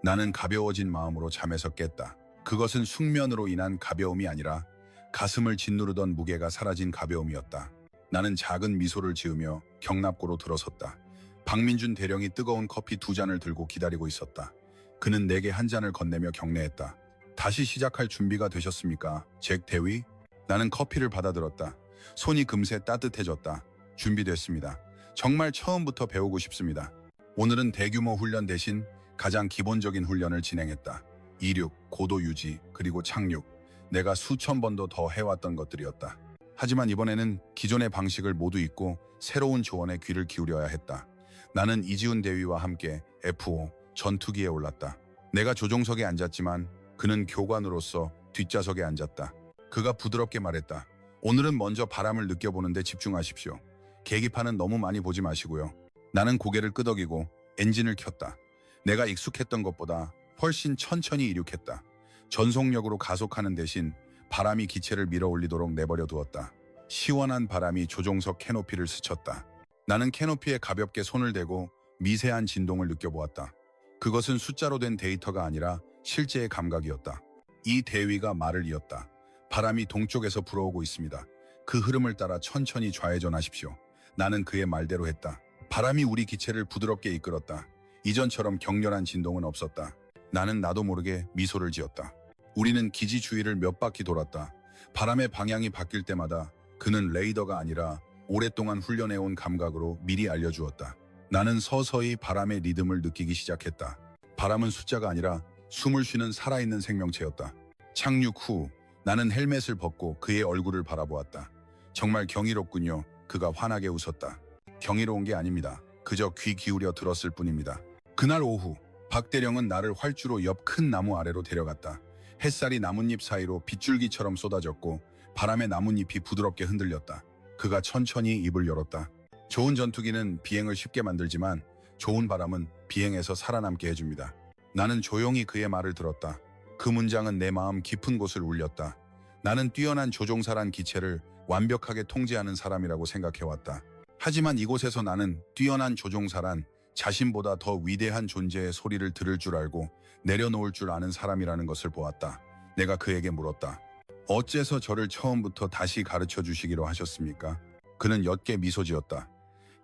나는 가벼워진 마음으로 잠에서 깼다. 그것은 숙면으로 인한 가벼움이 아니라 가슴을 짓누르던 무게가 사라진 가벼움이었다. 나는 작은 미소를 지으며 경납고로 들어섰다. 박민준 대령이 뜨거운 커피 2잔을 들고 기다리고 있었다. 그는 내게 한 잔을 건네며 격려했다. 다시 시작할 준비가 되셨습니까, 잭 대위? 나는 커피를 받아들었다. 손이 금세 따뜻해졌다. 준비됐습니다. 정말 처음부터 배우고 싶습니다. 오늘은 대규모 훈련 대신 가장 기본적인 훈련을 진행했다. 이륙, 고도 유지, 그리고 착륙. 내가 수천 번도 더 해왔던 것들이었다. 하지만 이번에는 기존의 방식을 모두 잊고 새로운 조언에 귀를 기울여야 했다. 나는 이지훈 대위와 함께 F5 전투기에 올랐다. 내가 조종석에 앉았지만 그는 교관으로서 뒷좌석에 앉았다. 그가 부드럽게 말했다. 오늘은 먼저 바람을 느껴보는데 집중하십시오. 계기판은 너무 많이 보지 마시고요. 나는 고개를 끄덕이고 엔진을 켰다. 내가 익숙했던 것보다 훨씬 천천히 이륙했다. 전속력으로 가속하는 대신 바람이 기체를 밀어 올리도록 내버려 두었다. 시원한 바람이 조종석 캐노피를 스쳤다. 나는 캐노피에 가볍게 손을 대고 미세한 진동을 느껴보았다. 그것은 숫자로 된 데이터가 아니라 실제의 감각이었다. 이 대위가 말을 이었다. 바람이 동쪽에서 불어오고 있습니다. 그 흐름을 따라 천천히 좌회전하십시오. 나는 그의 말대로 했다. 바람이 우리 기체를 부드럽게 이끌었다. 이전처럼 격렬한 진동은 없었다. 나는 나도 모르게 미소를 지었다. 우리는 기지 주위를 몇 바퀴 돌았다. 바람의 방향이 바뀔 때마다 그는 레이더가 아니라 오랫동안 훈련해온 감각으로 미리 알려주었다. 나는 서서히 바람의 리듬을 느끼기 시작했다. 바람은 숫자가 아니라 숨을 쉬는 살아있는 생명체였다. 착륙 후 나는 헬멧을 벗고 그의 얼굴을 바라보았다. 정말 경이롭군요. 그가 환하게 웃었다. 경이로운 게 아닙니다. 그저 귀 기울여 들었을 뿐입니다. 그날 오후 박 대령은 나를 활주로 옆 큰 나무 아래로 데려갔다. 햇살이 나뭇잎 사이로 빗줄기처럼 쏟아졌고 바람에 나뭇잎이 부드럽게 흔들렸다. 그가 천천히 입을 열었다. 좋은 전투기는 비행을 쉽게 만들지만 좋은 바람은 비행에서 살아남게 해줍니다. 나는 조용히 그의 말을 들었다. 그 문장은 내 마음 깊은 곳을 울렸다. 나는 뛰어난 조종사란 기체를 완벽하게 통제하는 사람이라고 생각해왔다. 하지만 이곳에서 나는 뛰어난 조종사란 자신보다 더 위대한 존재의 소리를 들을 줄 알고 내려놓을 줄 아는 사람이라는 것을 보았다. 내가 그에게 물었다. 어째서 저를 처음부터 다시 가르쳐 주시기로 하셨습니까? 그는 옅게 미소 지었다.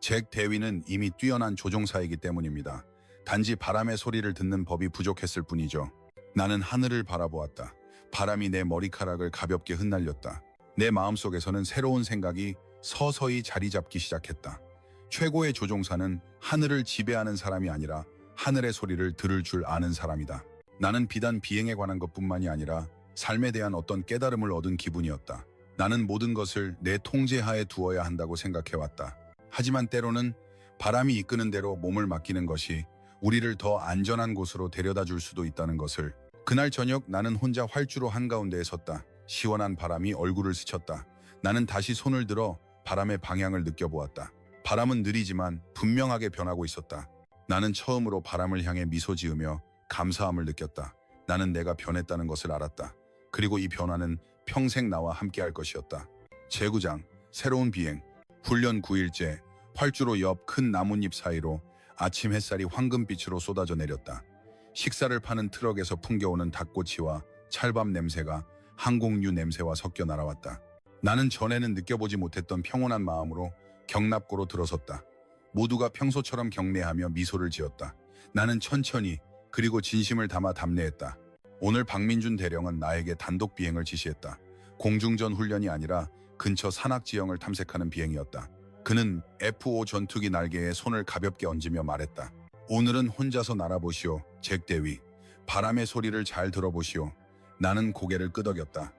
잭 대위는 이미 뛰어난 조종사이기 때문입니다. 단지 바람의 소리를 듣는 법이 부족했을 뿐이죠. 나는 하늘을 바라보았다. 바람이 내 머리카락을 가볍게 흩날렸다. 내 마음속에서는 새로운 생각이 서서히 자리 잡기 시작했다. 최고의 조종사는 하늘을 지배하는 사람이 아니라 하늘의 소리를 들을 줄 아는 사람이다. 나는 비단 비행에 관한 것뿐만이 아니라 삶에 대한 어떤 깨달음을 얻은 기분이었다. 나는 모든 것을 내 통제하에 두어야 한다고 생각해왔다. 하지만 때로는 바람이 이끄는 대로 몸을 맡기는 것이 우리를 더 안전한 곳으로 데려다 줄 수도 있다는 것을. 그날 저녁 나는 혼자 활주로 한가운데에 섰다. 시원한 바람이 얼굴을 스쳤다. 나는 다시 손을 들어 바람의 방향을 느껴보았다. 바람은 느리지만 분명하게 변하고 있었다. 나는 처음으로 바람을 향해 미소 지으며 감사함을 느꼈다. 나는 내가 변했다는 것을 알았다. 그리고 이 변화는 평생 나와 함께할 것이었다. 제9장 새로운 비행. 훈련 9일째 활주로 옆 큰 나뭇잎 사이로 아침 햇살이 황금빛으로 쏟아져 내렸다. 식사를 파는 트럭에서 풍겨오는 닭꼬치와 찰밥 냄새가 항공유 냄새와 섞여 날아왔다. 나는 전에는 느껴보지 못했던 평온한 마음으로 경납고로 들어섰다. 모두가 평소처럼 경례하며 미소를 지었다. 나는 천천히 그리고 진심을 담아 답례했다. 오늘 박민준 대령은 나에게 단독 비행을 지시했다. 공중전 훈련이 아니라 근처 산악 지형을 탐색하는 비행이었다. 그는 F-5 전투기 날개에 손을 가볍게 얹으며 말했다. 오늘은 혼자서 날아보시오, 잭 대위. 바람의 소리를 잘 들어보시오. 나는 고개를 끄덕였다.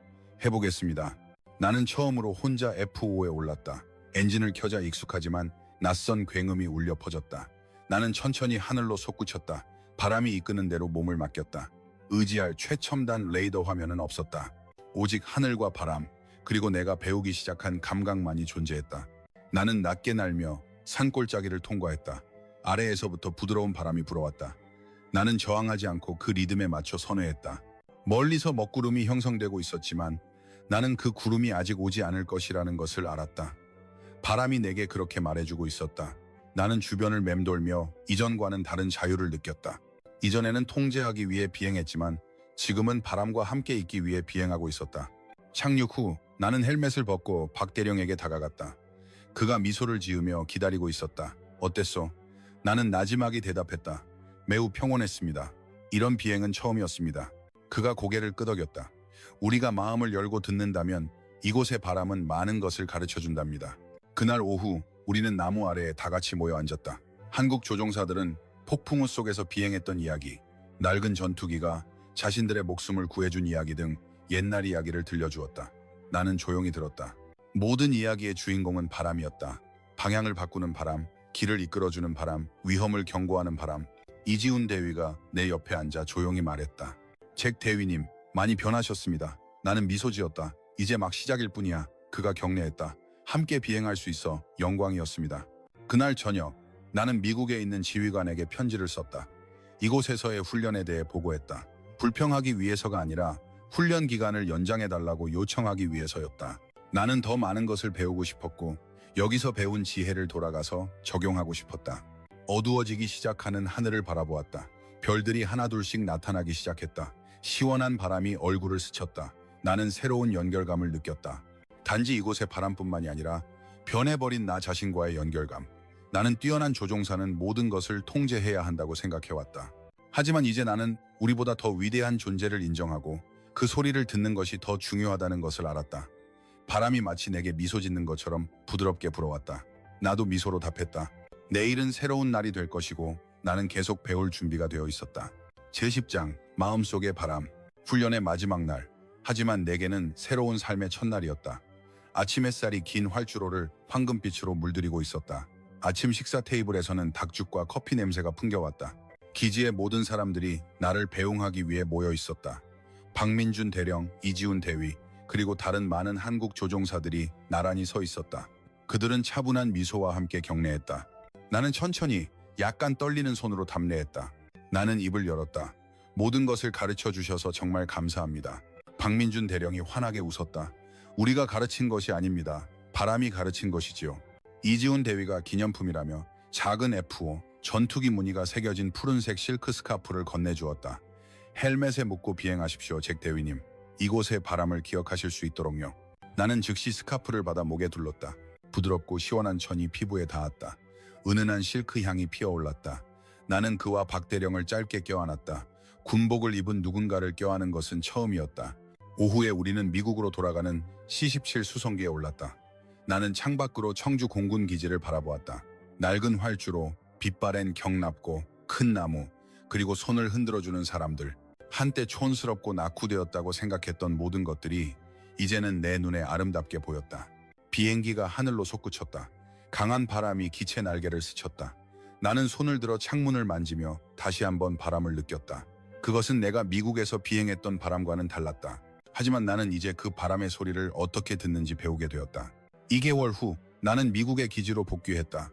해보겠습니다. 나는 처음으로 혼자 F-5에 올랐다. 엔진을 켜자 익숙하지만 낯선 굉음이 울려 퍼졌다. 나는 천천히 하늘로 솟구쳤다. 바람이 이끄는 대로 몸을 맡겼다. 의지할 최첨단 레이더 화면은 없었다. 오직 하늘과 바람, 그리고 내가 배우기 시작한 감각만이 존재했다. 나는 낮게 날며 산골짜기를 통과했다. 아래에서부터 부드러운 바람이 불어왔다. 나는 저항하지 않고 그 리듬에 맞춰 선회했다. 멀리서 먹구름이 형성되고 있었지만 나는 그 구름이 아직 오지 않을 것이라는 것을 알았다. 바람이 내게 그렇게 말해주고 있었다. 나는 주변을 맴돌며 이전과는 다른 자유를 느꼈다. 이전에는 통제하기 위해 비행했지만 지금은 바람과 함께 있기 위해 비행하고 있었다. 착륙 후 나는 헬멧을 벗고 박 대령에게 다가갔다. 그가 미소를 지으며 기다리고 있었다. 어땠어? 나는 나지막이 대답했다. 매우 평온했습니다. 이런 비행은 처음이었습니다. 그가 고개를 끄덕였다. 우리가 마음을 열고 듣는다면 이곳의 바람은 많은 것을 가르쳐준답니다. 그날 오후 우리는 나무 아래에 다 같이 모여 앉았다. 한국 조종사들은 폭풍우 속에서 비행했던 이야기, 낡은 전투기가 자신들의 목숨을 구해준 이야기 등 옛날 이야기를 들려주었다. 나는 조용히 들었다. 모든 이야기의 주인공은 바람이었다. 방향을 바꾸는 바람, 길을 이끌어주는 바람, 위험을 경고하는 바람. 이지훈 대위가 내 옆에 앉아 조용히 말했다. 잭 대위님, 많이 변하셨습니다. 나는 미소 지었다. 이제 막 시작일 뿐이야. 그가 격려했다. 함께 비행할 수 있어 영광이었습니다. 그날 저녁, 나는 미국에 있는 지휘관에게 편지를 썼다. 이곳에서의 훈련에 대해 보고했다. 불평하기 위해서가 아니라 훈련 기간을 연장해달라고 요청하기 위해서였다. 나는 더 많은 것을 배우고 싶었고 여기서 배운 지혜를 돌아가서 적용하고 싶었다. 어두워지기 시작하는 하늘을 바라보았다. 별들이 하나둘씩 나타나기 시작했다. 시원한 바람이 얼굴을 스쳤다. 나는 새로운 연결감을 느꼈다. 단지 이곳의 바람뿐만이 아니라 변해버린 나 자신과의 연결감. 나는 뛰어난 조종사는 모든 것을 통제해야 한다고 생각해왔다. 하지만 이제 나는 우리보다 더 위대한 존재를 인정하고 그 소리를 듣는 것이 더 중요하다는 것을 알았다. 바람이 마치 내게 미소 짓는 것처럼 부드럽게 불어왔다. 나도 미소로 답했다. 내일은 새로운 날이 될 것이고 나는 계속 배울 준비가 되어 있었다. 제10장, 마음속의 바람. 훈련의 마지막 날. 하지만 내게는 새로운 삶의 첫날이었다. 아침 햇살이 긴 활주로를 황금빛으로 물들이고 있었다. 아침 식사 테이블에서는 닭죽과 커피 냄새가 풍겨왔다. 기지의 모든 사람들이 나를 배웅하기 위해 모여 있었다. 박민준 대령, 이지훈 대위, 그리고 다른 많은 한국 조종사들이 나란히 서 있었다. 그들은 차분한 미소와 함께 격려했다. 나는 천천히 약간 떨리는 손으로 답례했다. 나는 입을 열었다. 모든 것을 가르쳐 주셔서 정말 감사합니다. 박민준 대령이 환하게 웃었다. 우리가 가르친 것이 아닙니다. 바람이 가르친 것이지요. 이지훈 대위가 기념품이라며 작은 F-5 전투기 무늬가 새겨진 푸른색 실크 스카프를 건네주었다. 헬멧에 묶고 비행하십시오, 잭 대위님. 이곳의 바람을 기억하실 수 있도록요. 나는 즉시 스카프를 받아 목에 둘렀다. 부드럽고 시원한 천이 피부에 닿았다. 은은한 실크 향이 피어올랐다. 나는 그와 박 대령을 짧게 껴안았다. 군복을 입은 누군가를 껴안은 것은 처음이었다. 오후에 우리는 미국으로 돌아가는 C-17 수송기에 올랐다. 나는 창밖으로 청주 공군 기지를 바라보았다. 낡은 활주로, 빛바랜 경납고, 큰 나무, 그리고 손을 흔들어주는 사람들. 한때 촌스럽고 낙후되었다고 생각했던 모든 것들이 이제는 내 눈에 아름답게 보였다. 비행기가 하늘로 솟구쳤다. 강한 바람이 기체 날개를 스쳤다. 나는 손을 들어 창문을 만지며 다시 한번 바람을 느꼈다. 그것은 내가 미국에서 비행했던 바람과는 달랐다. 하지만 나는 이제 그 바람의 소리를 어떻게 듣는지 배우게 되었다. 2개월 후 나는 미국의 기지로 복귀했다.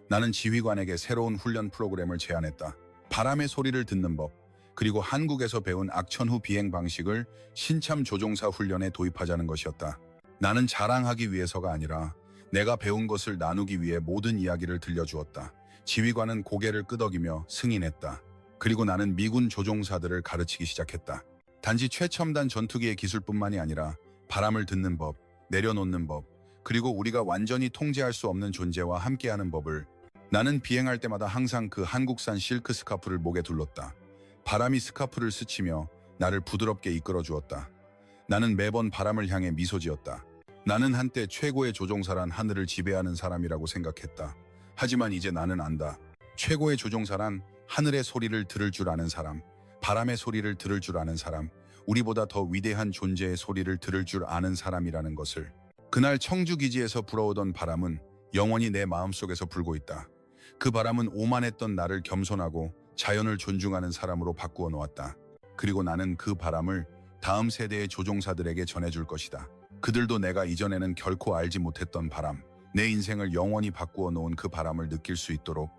나는 지휘관에게 새로운 훈련 프로그램을 제안했다. 바람의 소리를 듣는 법, 그리고 한국에서 배운 악천후 비행 방식을 신참 조종사 훈련에 도입하자는 것이었다. 나는 자랑하기 위해서가 아니라 내가 배운 것을 나누기 위해 모든 이야기를 들려주었다. 지휘관은 고개를 끄덕이며 승인했다. 그리고 나는 미군 조종사들을 가르치기 시작했다. 단지 최첨단 전투기의 기술뿐만이 아니라 바람을 듣는 법, 내려놓는 법, 그리고 우리가 완전히 통제할 수 없는 존재와 함께하는 법을. 나는 비행할 때마다 항상 그 한국산 실크 스카프를 목에 둘렀다. 바람이 스카프를 스치며 나를 부드럽게 이끌어 주었다. 나는 매번 바람을 향해 미소 지었다. 나는 한때 최고의 조종사란 하늘을 지배하는 사람이라고 생각했다. 하지만 이제 나는 안다. 최고의 조종사란 하늘의 소리를 들을 줄 아는 사람, 바람의 소리를 들을 줄 아는 사람, 우리보다 더 위대한 존재의 소리를 들을 줄 아는 사람이라는 것을. 그날 청주기지에서 불어오던 바람은 영원히 내 마음속에서 불고 있다. 그 바람은 오만했던 나를 겸손하고 자연을 존중하는 사람으로 바꾸어 놓았다. 그리고 나는 그 바람을 다음 세대의 조종사들에게 전해줄 것이다. 그들도 내가 이전에는 결코 알지 못했던 바람, 내 인생을 영원히 바꾸어 놓은 그 바람을 느낄 수 있도록